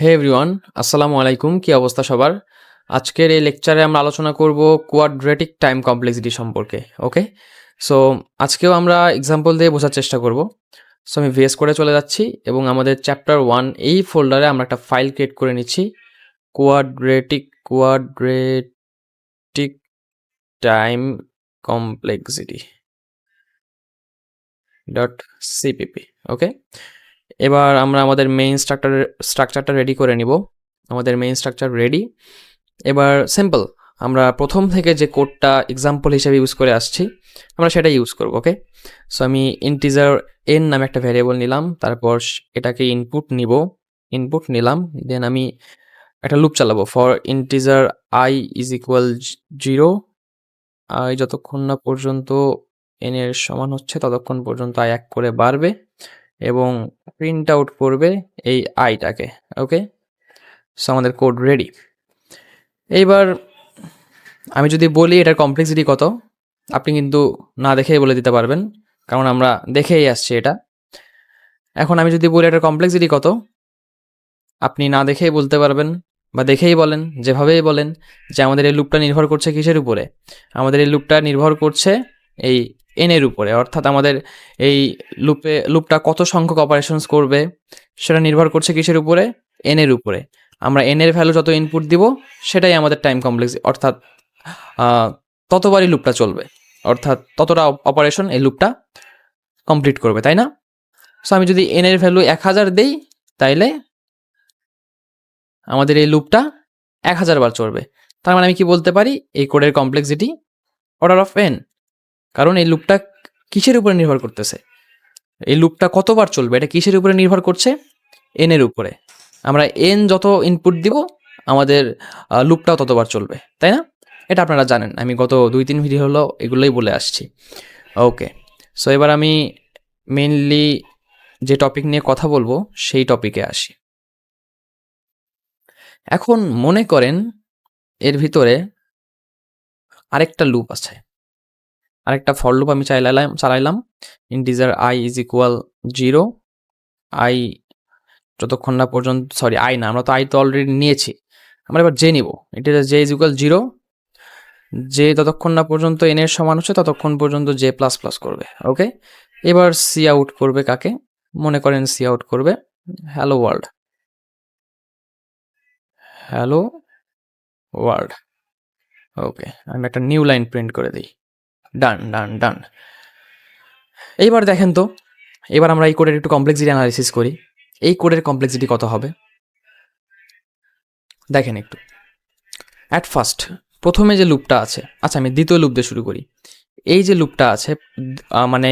হে everyone, আসসালামু আলাইকুম। কি অবস্থা সবার? আজকের এই লেকচারে আমরা আলোচনা করব কোয়াড্রেটিক টাইম কমপ্লেক্সিটি সম্পর্কে। ওকে, সো আজকেও আমরা এক্সাম্পল দিয়ে বোঝার চেষ্টা করব। সো আমি ভিএস করে চলে যাচ্ছি এবং আমাদের চ্যাপ্টার 1 এই ফোল্ডারে আমরা একটা ফাইল ক্রিয়েট করে নিচ্ছি, quadratic time complexity dot CPP. Okay, এবার আমরা আমাদের মেইন স্ট্রাকচারটা রেডি করে নিব। আমাদের মেইন স্ট্রাকচার রেডি। এবার সিম্পল, আমরা প্রথম থেকে যে কোডটা এক্সাম্পল হিসেবে ইউজ করে আসছি আমরা সেটাই ইউজ করব। ওকে, সো আমি ইন্টিজার এন নামে একটা ভ্যারিয়েবল নিলাম, তারপর এটাকে ইনপুট নিলাম, দেন আমি একটা লুপ চালাবো for integer I is equal 0। I যতক্ষণ না পর্যন্ত এন এর সমান হচ্ছে ততক্ষণ পর্যন্ত আই 1 করে বাড়বে এবং প্রিন্ট আউট করবে এই আইটাকে। ওকে, সো আমাদের কোড রেডি। এইবার আমি যদি বলি এটার কমপ্লেক্সিটি কত, আপনি কিন্তু না দেখেই বলে দিতে পারবেন, কারণ আমরা দেখেই আসছি এটা। এখন আমি যদি বলি এটার কমপ্লেক্সিটি কত, আপনি না দেখেই বলতে পারবেন, বা দেখেই বলেন, যেভাবেই বলেন, যে আমাদের এই লুপটা নির্ভর করছে কিসের উপরে? আমাদের এই লুপটা নির্ভর করছে এই এন এর উপরে, অর্থাৎ আমাদের এই লুপটা কত সংখ্যক অপারেশনস করবে সেটা নির্ভর করছে কিসের উপরে? এন এর উপরে। আমরা এন এর ভ্যালু যত ইনপুট দিব সেটাই আমাদের টাইম কমপ্লেক্স, অর্থাৎ ততবারই লুপটা চলবে, অর্থাৎ ততটা অপারেশন এই লুপটা কমপ্লিট করবে, তাই না? সো আমি যদি এন এর ভ্যালু 1000 দেই, তাইলে আমাদের এই লুপটা 1000 বার চলবে। তার মানে আমি কি বলতে পারি? এই কোডের কমপ্লেক্সিটি অর্ডার অফ এন, কারণ এই লুপটা কিসের উপরে নির্ভর করতেছে? এই লুপটা কতবার চলবে এটা কিসের উপরে নির্ভর করছে? এন এর উপরে। আমরা এন যত ইনপুট দিব আমাদের লুপটাও ততবার চলবে, তাই না? এটা আপনারা জানেন, আমি গত 2-3 ভিডিও হলো এগুলোই বলে আসছি। ওকে, সো এবার আমি মেইনলি যে টপিক নিয়ে কথা বলবো সেই টপিকে আসি। এখন মনে করেন এর ভিতরে আরেকটা লুপ আছে, আরেকটা ফর লুপ আমি চালাইলাম integer I is equal 0। I যতক্ষণ না পর্যন্ত, সরি আই না, আমরা তো আই তো অলরেডি নিয়েছি, আমরা এবার জে নিব। এটা জে ইজ ইকুয়াল 0, যে যতক্ষণ না পর্যন্ত এন এর সমান হচ্ছে ততক্ষণ পর্যন্ত জে প্লাস প্লাস করবে। ওকে, এবার সি আউট করবে কাকে? মনে করেন সি আউট করবে hello world. Hello world. Okay, আমি একটা নিউ লাইন প্রিন্ট করে দিই। ডান ডান ডান। এইবার দেখেন তো, এবার আমরা এই কোডের একটু কমপ্লেক্সিটি অ্যানালাইসিস করি। এই কোডের কমপ্লেক্সিটি কত হবে দেখেন একটু। অ্যাট ফার্স্ট প্রথমে যে লুপটা আছে, আচ্ছা আমি দ্বিতীয় লুপ দিয়ে শুরু করি। এই যে লুপটা আছে, মানে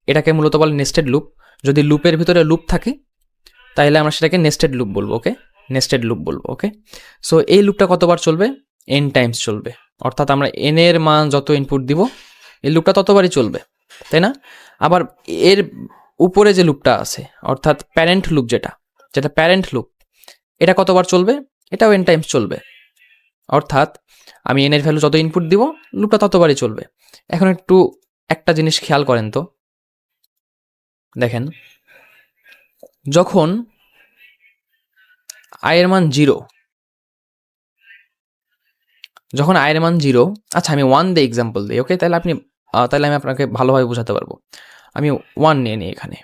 এটাকে মূলত বলে নেস্টেড লুপ। যদি লুপের ভিতরে লুপ থাকে তাহলে আমরা সেটাকে নেস্টেড লুপ বলবো। ওকে, নেস্টেড লুপ বলবো। ওকে, সো এই লুপটা কতবার চলবে? এন টাইমস চলবে, অর্থাৎ আমরা এন এর মান যত ইনপুট দিব এই লুপটা ততবারই চলবে, তাই না? আবার এর উপরে যে লুপটা আছে, অর্থাৎ প্যারেন্ট লুপ, যেটা প্যারেন্ট লুপ, এটা কতবার চলবে? এটাও এন টাইমস চলবে, অর্থাৎ আমি এন এর ভ্যালু যত ইনপুট দিব লুপটা ততবারই চলবে। এখন একটু একটা জিনিস খেয়াল করেন তো, দেখেন যখন আয়ের মান 0, যখন আয়ের মান 0, আচ্ছা আমি 1 দিয়ে এক্সাম্পল দিই। ওকে, তাহলে আমি আপনাকে ভালোভাবে বোঝাতে পারবো। আমি 1 নিয়ে নিই, এখানে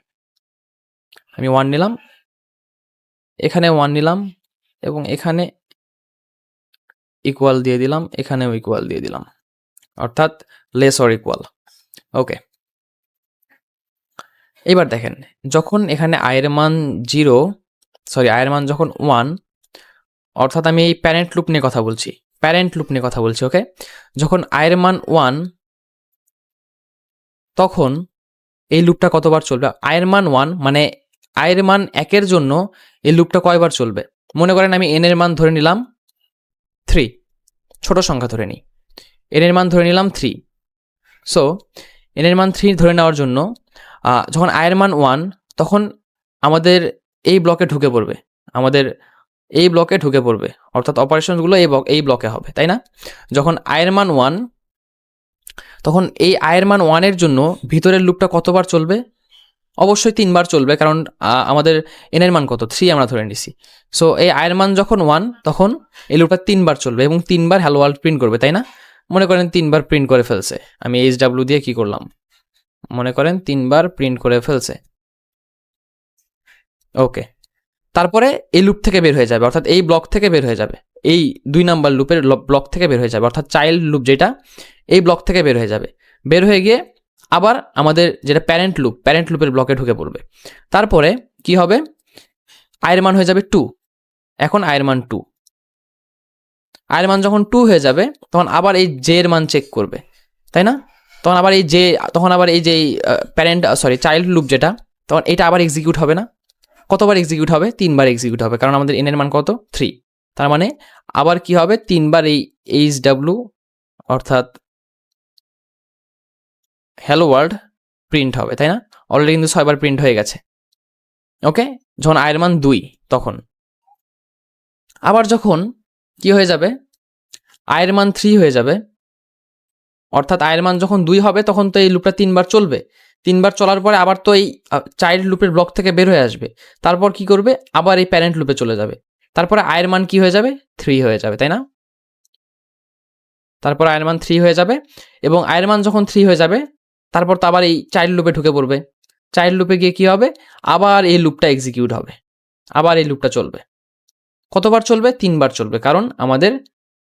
আমি 1 নিলাম, এখানে 1 নিলাম এবং এখানে ইকুয়াল দিয়ে দিলাম, এখানেও ইকুয়াল দিয়ে দিলাম, অর্থাৎ লেস অর ইকুয়াল। ওকে, এবার দেখেন যখন এখানে আয়ের মান 0, সরি আয়ের মান যখন 1, অর্থাৎ আমি এই প্যারেন্ট লুপ নিয়ে কথা বলছি। ওকে, যখন আয়ের মান 1 তখন এই লুপটা কতবার চলবে? আয়ের মান 1 মানে আয়ের মান 1-এর জন্য এই লুপটা কয়বার চলবে? মনে করেন আমি এন এর মান ধরে নিলাম 3, ছোট সংখ্যা ধরে নিই, এন এর মান ধরে নিলাম 3। সো এন এর মান 3 ধরে নেওয়ার জন্য যখন আয়ের মান 1 তখন আমাদের এই ব্লকে ঢুকে পড়বে, অর্থাৎ অপারেশনগুলো এই ব্লকে হবে, তাই না? যখন আয়ের মান 1 তখন এই আয়ের মান 1-এর জন্য ভিতরের লুপটা কতবার চলবে? অবশ্যই 3 বার চলবে, কারণ আমাদের n এর মান কত 3 আমরা ধরে নিছি। সো এই i এর মান যখন 1 তখন এই লুপটা 3 বার চলবে এবং 3 বার হ্যালো ওয়ার্ল্ড প্রিন্ট করবে, তাই না? মনে করেন 3 বার প্রিন্ট করে ফেলছে, আমি HW দিয়ে কি করলাম, মনে করেন 3 বার প্রিন্ট করে ফেলছে। ওকে, তারপরে এই লুপ থেকে বের হয়ে যাবে, অর্থাৎ এই ব্লক থেকে বের হয়ে যাবে, এই 2 নাম্বার লুপের ব্লক থেকে বের হয়ে যাবে, অর্থাৎ চাইল্ড লুপ যেটা এই ব্লক থেকে বের হয়ে যাবে। বের হয়ে গিয়ে আবার আমাদের যেটা প্যারেন্ট লুপের ব্লকে ঢুকে পড়বে। তারপরে কি হবে, আয়ের মান হয়ে যাবে 2। এখন আয়ের মান 2, আয়ের মান যখন 2 হয়ে যাবে তখন আবার এই জে এর মান চেক করবে, তাই না? তখন আবার এই যে চাইল্ড লুপ যেটা, তখন এটা আবার এক্সিকিউট হবে না? কতবার এক্সিকিউট হবে? 3 বার এক্সিকিউট হবে, কারণ আমাদের n এর মান কত 3। তার মানে আবার কি হবে, 3 বার এই HW অর্থাৎ হ্যালো ওয়ার্ল্ড প্রিন্ট হবে, তাই না? অলরেডি কিন্তু 6 বার প্রিন্ট হয়ে গেছে। ওকে, যখন আয়ের মান 2 তখন আবার যখন কি হয়ে যাবে, আয়ের মান 3 হয়ে যাবে, অর্থাৎ আয়ের মান যখন 2 হবে তখন তো এই লুপটা 3 বার চলবে। 3 বার চলার পরে আবার তো এই চাইল্ড লুপের ব্লক থেকে বের হয়ে আসবে, তারপর কি করবে, আবার এই প্যারেন্ট লুপে চলে যাবে, তারপরে আয়ের মান কি হয়ে যাবে 3 হয়ে যাবে, তাই না? তারপর আয়ের মান 3 হয়ে যাবে, এবং আয়ের মান যখন 3 হয়ে যাবে তারপর তো আবার এই চাইল্ড লুপে ঢুকে পড়বে। চাইল্ড লুপে গিয়ে কি হবে, আবার এই লুপটা এক্সিকিউট হবে, আবার এই লুপটা চলবে। কতবার চলবে? 3 বার চলবে, কারণ আমাদের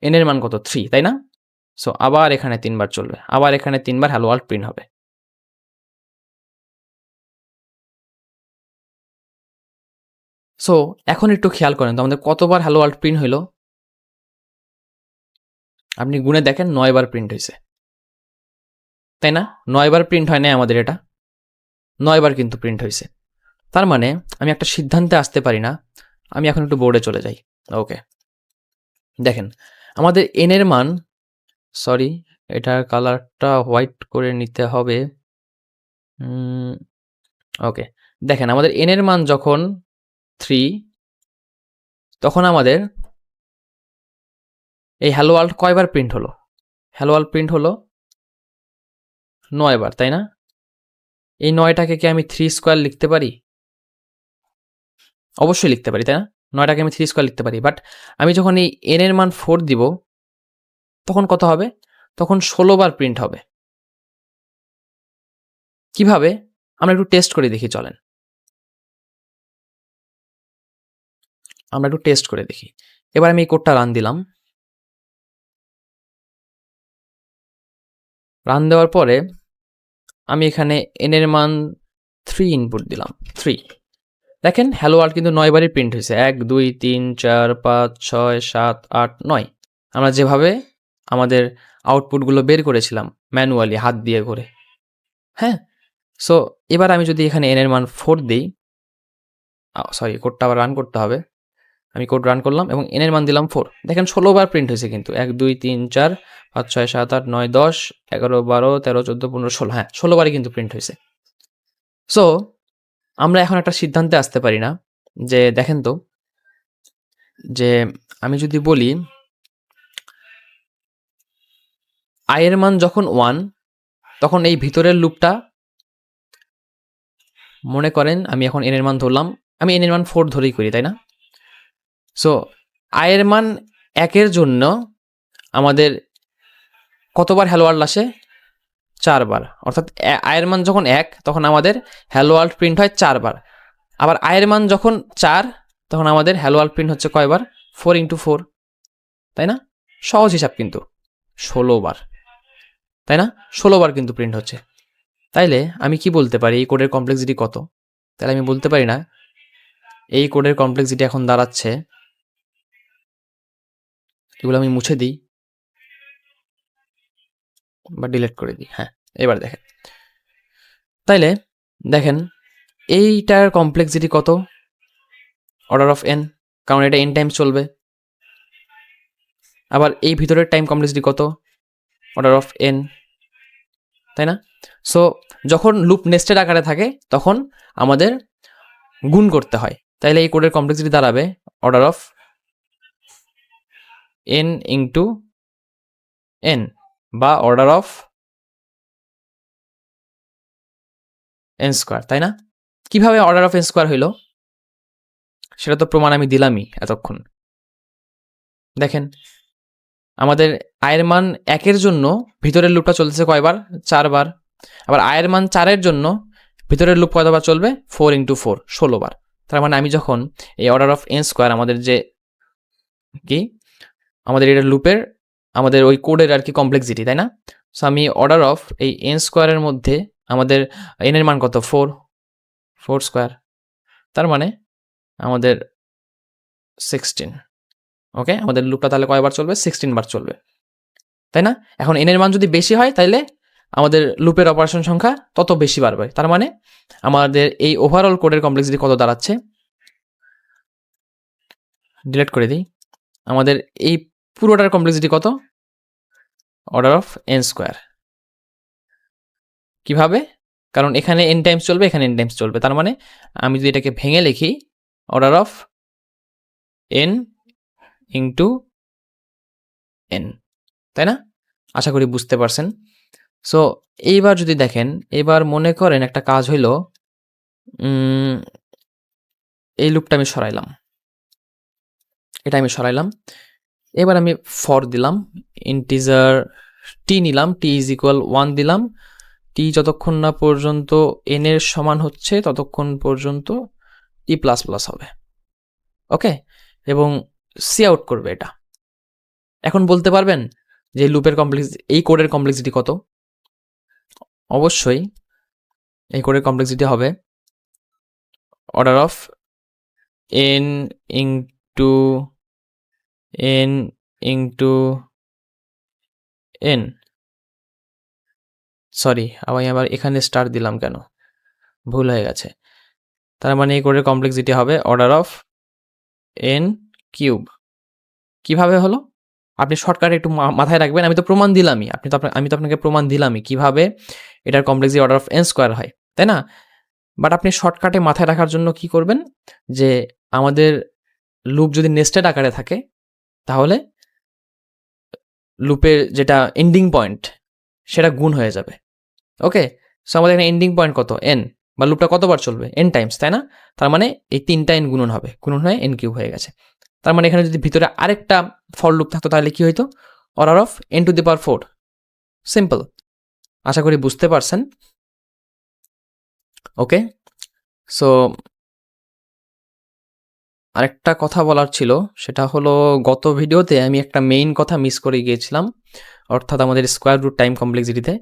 n এর মান কত 3, তাই না? সো আবার এখানে 3 বার চলবে, আবার এখানে 3 বার হ্যালো ওয়ার্ল্ড প্রিন্ট হবে। সো এখন একটু খেয়াল করেন তো আমাদের কতবার হ্যালো ওয়ার্ল্ড প্রিন্ট হইলো? আপনি গুণে দেখেন 9 বার প্রিন্ট হয়েছে, তাই না? 9 বার প্রিন্ট হয় নাই আমাদের, এটা 9 বার কিন্তু প্রিন্ট হয়েছে। তার মানে আমি একটা সিদ্ধান্তে আসতে পারি না। আমি এখন একটু বোর্ডে চলে যাই। ওকে, দেখেন আমাদের n এর মান, সরি এটার কালারটা হোয়াইট করে নিতে হবে। ওকে, দেখেন আমাদের n এর মান যখন 3 তখন আমাদের এই হ্যালো ওয়ার্ল্ড কয়বার প্রিন্ট হলো? হ্যালো ওয়ার্ল্ড প্রিন্ট হলো 9 বার, তাই না? এই 9টাকে কি আমি 3 স্কোয়ার লিখতে পারি? অবশ্যই লিখতে পারি, তাই না? 9টাকে আমি 3 স্কোয়ার লিখতে পারি, বাট আমি যখন এই n এর মান 4 দিব তখন কত হবে? তখন 16 বার প্রিন্ট হবে। কিভাবে? আমরা একটু টেস্ট করে দেখি, চলেন আমরা একটু টেস্ট করে দেখি। এবার আমি এই কোডটা রান দিলাম। রান দেওয়ার পরে আমি এখানে n এর মান 3 ইনপুট দিলাম, 3। দেখেন হ্যালো ওয়ার্ল্ড কিন্তু 9 বারই প্রিন্ট হয়েছে, 1 2 3 4 5 6 7 8 9। আমরা যেভাবে আমাদের আউটপুটগুলো বের করেছিলাম ম্যানুয়ালি হাত দিয়ে করে, হ্যাঁ। সো এবার আমি যদি এখানে n এর মান 4 দিই, সরি কোডটা আবার রান করতে হবে। আমি কোড রান করলাম এবং n এর মান দিলাম 4। দেখেন 16 বার প্রিন্ট হয়েছে কিন্তু, 1 2 3 4 5 6 7 8 9 10 11 12 13 14 15 16, হ্যাঁ 16 বারই কিন্তু প্রিন্ট হয়েছে। সো আমরা এখন একটা সিদ্ধান্তে আসতে পারি না যে, দেখেন তো, যে আমি যদি বলি i এর মান যখন 1 তখন এই ভিতরের লুপটা, মনে করেন আমি এখন n এর মান ধরলাম, আমি n এর মান 4 ধরেই করি, তাই না? সো i এর মান 1 এর জন্য আমাদের কতবার হ্যালো ওয়ার্ল্ড আসে? 4 বার, অর্থাৎ i এর মান যখন 1 তখন আমাদের হ্যালো ওয়ার্ল্ড প্রিন্ট হয় 4 বার। আবার i এর মান যখন 4 তখন আমাদের হ্যালো ওয়ার্ল্ড প্রিন্ট হচ্ছে কয়বার? 4 × 4, তাই না? সহজ হিসাব কিন্তু 16 বার, তাই না? 16 বার কিন্তু প্রিন্ট হচ্ছে। তাইলে আমি কি বলতে পারি এই কোডের কমপ্লেক্সিটি কত? তাহলে আমি বলতে পারি না এই কোডের কমপ্লেক্সিটি এখন দাঁড়াচ্ছে, এগুলো আমি মুছে দিই বা ডিলিট করে দিই, হ্যাঁ এবার দেখেন। তাইলে দেখেন এইটার কমপ্লেক্সিটি কত? অর্ডার অফ n, কারণ এটা n টাইমস চলবে। আবার এই ভিতরের টাইম কমপ্লেক্সিটি কত? অর্ডার অফ n, তাই না? সো যখন লুপ নেস্টেড আকারে থাকে তখন আমাদের গুণ করতে হয়, তাইলে এই কোডের কমপ্লেক্সিটি দাঁড়াবে অর্ডার অফ n × n বা অর্ডার অফ n স্কোয়ার, তাই না? কিভাবে অর্ডার অফ এন স্কোয়ার হইলো সেটা তো প্রমাণ আমি দিলামই এতক্ষণ। দেখেন আমাদের আয়ের মান 1-এর জন্য ভিতরের লুপটা চলতেছে কয়বার? 4 বার। আবার আয়ের মান 4-এর জন্য ভিতরের লুপ কতবার চলবে? 4 × 4 16 বার। তার মানে আমি যখন এই অর্ডার অফ এন স্কোয়ার আমাদের যে কি আমাদের এটা লুপের আমাদের ওই কোডের আর কি কমপ্লেক্সিটি, তাই না? সো আমি অর্ডার অফ এই এন স্কোয়ারের মধ্যে আমাদের এন এর মান কত? 4 স্কোয়ার, তার মানে আমাদের 16। ওকে, আমাদের লুপটা তাহলে কয়বার চলবে? 16 বার চলবে, তাই না? এখন এন এর মান যদি বেশি হয় তাইলে আমাদের লুপের অপারেশন সংখ্যা তত বেশি বাড়বে। তার মানে আমাদের এই ওভারঅল কোডের কমপ্লেক্সিটি কত দাঁড়াচ্ছে? ডিলিট করে দিই। আমাদের এই পুরোটার কমপ্লেক্সিটি কত? Order of N square. কিভাবে? কারণ এখানে এন টাইমস চলবে, এখানে এন টাইমস চলবে। তার মানে আমি যদি এটাকে ভেঙে লিখি order of N into N, তাই না? আশা করি বুঝতে পারছেন। সো এইবার যদি দেখেন, এবার মনে করেন একটা কাজ হইল, এই লুপটা আমি সরাইলাম, এটা আমি সরাইলাম। এবার আমি ফর দিলাম, ইন্টিজার টি নিলাম, টি ইজ ইকুয়াল 1 দিলাম। টি যতক্ষণ না পর্যন্ত এন এর সমান হচ্ছে ততক্ষণ পর্যন্ত টি প্লাস প্লাস হবে। ওকে, এবং সি আউট করবে এটা। এখন বলতে পারবেন যে লুপের এই কোডের কমপ্লেক্সিটি কত? অবশ্যই এই কোডের কমপ্লেক্সিটি হবে order of N into N into N. Sorry, আমি আবার এখানে স্টার দিলাম কেন? ভুল হয়ে গেছে। তার মানে এই কোডের কমপ্লেক্সিটি হবে অর্ডার অফ এন কিউব। কিভাবে হলো? আপনি শর্টকাট একটু মাথায় রাখবেন। আমি তো প্রমাণ দিলামই, আমি তো আপনাকে প্রমাণ দিলামই কিভাবে এটার complexity order of N square হয়, তাই না? বাট আপনি শর্টকাটে মাথায় রাখার জন্য কি করবেন, যে আমাদের লুপ যদি নেস্টেড আকারে থাকে তাহলে লুপের যেটা এন্ডিং পয়েন্ট সেটা গুণ হয়ে যাবে। ওকে, সো আমাদের এখানে এন্ডিং পয়েন্ট কত? এন, বা লুপটা কতবার চলবে? এন টাইমস, তাই না? তার মানে এই 3টা এন গুণন হবে, গুণন হয়ে এন কিউব হয়ে গেছে। তার মানে এখানে যদি ভিতরে আরেকটা ফর লুপ থাকতো তাহলে কি হইতো? Order of N to the power 4। Simple, আশা করি বুঝতে পারছেন। ওকে, সো আরেকটা কথা বলার ছিল, সেটা হলো গত ভিডিওতে আমি একটা মেইন কথা মিস করে গিয়েছিলাম, অর্থাৎ আমাদের স্কোয়ার রুট টাইম কমপ্লেক্সিটিতে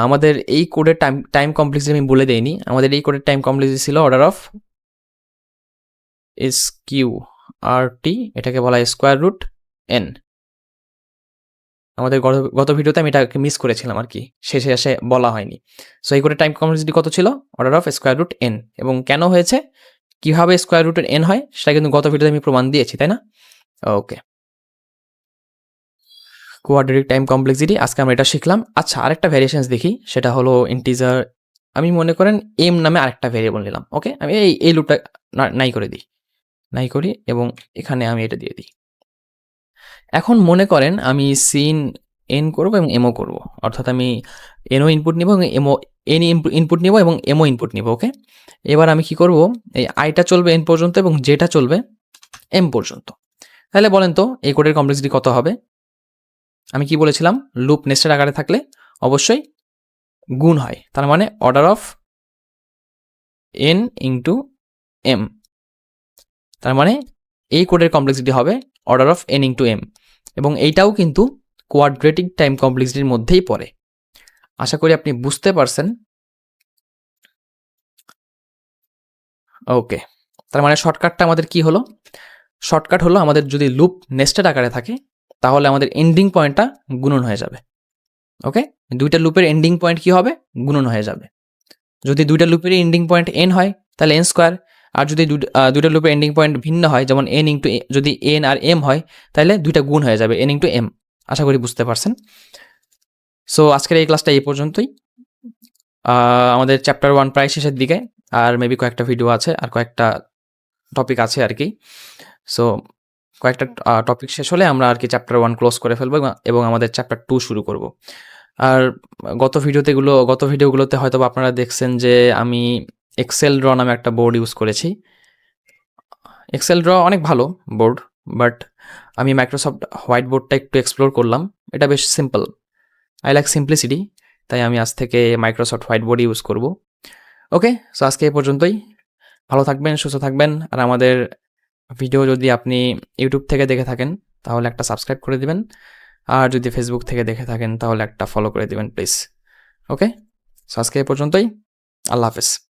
আমাদের এই কোডের টাইম কমপ্লেক্সিটি আমি বলে দেইনি। আমাদের এই কোডের টাইম কমপ্লেক্সিটি ছিল order of S Q R টি, এটাকে বলা হয় স্কোয়ার রুট এন। আমাদের গত ভিডিওতে আমি এটাকে মিস করেছিলাম আর কি, শেষে বলা হয়নি। সো এই কোডের টাইম কমপ্লেক্সিটি কত ছিল? Order of square root N. এবং কেন হয়েছে, কিভাবে স্কোয়ার রুটের এন হয় সেটা কিন্তু গত ভিডিওতে আমি প্রমাণ দিয়েছি, তাই না? ওকে, কোয়াড্রেটিক টাইম কমপ্লেক্সিটি আজকে আমরা এটা শিখলাম। আচ্ছা, আরেকটা ভ্যারিয়েশনস দেখি, সেটা হলো ইন্টিজার। আমি মনে করেন এম নামে আরেকটা ভ্যারিয়েবল নিলাম। ওকে, আমি এই লুপটা নাই করে দিই, নাই করি, এবং এখানে আমি এটা দিয়ে দিই। এখন মনে করেন আমি সিন এন করবো এবং এমও করবো, অর্থাৎ আমি এনও ইনপুট নিব এবং এন ইনপুট নিব এবং এমও ইনপুট নিব। ওকে, এবার আমি কি করব, এই আইটা চলবে এন পর্যন্ত এবং জেটা চলবে এম পর্যন্ত। তাহলে বলেন তো এই কোডের কমপ্লেক্সিটি কত হবে? আমি কি বলেছিলাম, লুপ নেস্টেড আকারে থাকলে অবশ্যই গুণ হয়। তার মানে order of N into M. তার মানে এই কোডের কমপ্লেক্সিটি হবে order of N into M, এবং এইটাও কিন্তু কোয়াড্রেটিক টাইম কমপ্লেক্সিটির মধ্যেই পড়ে। আশা করি আপনি বুঝতে পারছেন। ওকে, তার মানে শর্টকাটটা আমাদের কি হলো? শর্টকাট হলো আমাদের যদি লুপ নেস্টেড আকারে থাকে তাহলে আমাদের এন্ডিং পয়েন্টটা গুণন হয়ে যাবে। ওকে, দুইটা লুপের এন্ডিং পয়েন্ট কি হবে? গুণন হয়ে যাবে। যদি দুইটা লুপের এন্ডিং পয়েন্ট এন হয় তাহলে এন স্কোয়ার, আর যদি দুইটা লুপের এন্ডিং পয়েন্ট ভিন্ন হয়, যেমন এন ইন্টু যদি এন আর এম হয় তাহলে দুইটা গুণ হয়ে যাবে, এন ইন্টু এম। আশা করি বুঝতে পারছেন। সো আজকের এই ক্লাসটা এই পর্যন্তই। আমাদের চ্যাপ্টার 1 প্রায় শেষের দিকে, আর মেবি কয়েকটা ভিডিও আছে আর কয়েকটা টপিক আছে আর কি। সো কয়েকটা টপিক শেষ হলে আমরা আর কি চ্যাপ্টার 1 ক্লোজ করে ফেলবো এবং আমাদের চ্যাপ্টার 2 শুরু করব। আর গত ভিডিওগুলোতে হয়তো আপনারা দেখছেন যে আমি এক্সেল ড্র নামে একটা বোর্ড ইউজ করেছি। এক্সেল ড্র অনেক ভালো বোর্ড, বাট আমি মাইক্রোসফট হোয়াইট বোর্ডটা একটু এক্সপ্লোর করলাম, এটা বেশ সিম্পল। আই লাইক সিম্পলিসিটি, তাই আমি আজ থেকে মাইক্রোসফট হোয়াইট বোর্ড ইউজ করব। ওকে, সো আজকে এই পর্যন্তই। ভালো থাকবেন, সুস্থ থাকবেন, আর আমাদের ভিডিও যদি আপনি ইউটিউব থেকে দেখে থাকেন তাহলে একটা সাবস্ক্রাইব করে দিবেন, আর যদি ফেসবুক থেকে দেখে থাকেন তাহলে একটা ফলো করে দিবেন প্লিজ। ওকে, সো আজকে এই পর্যন্তই। আল্লাহ হাফেজ।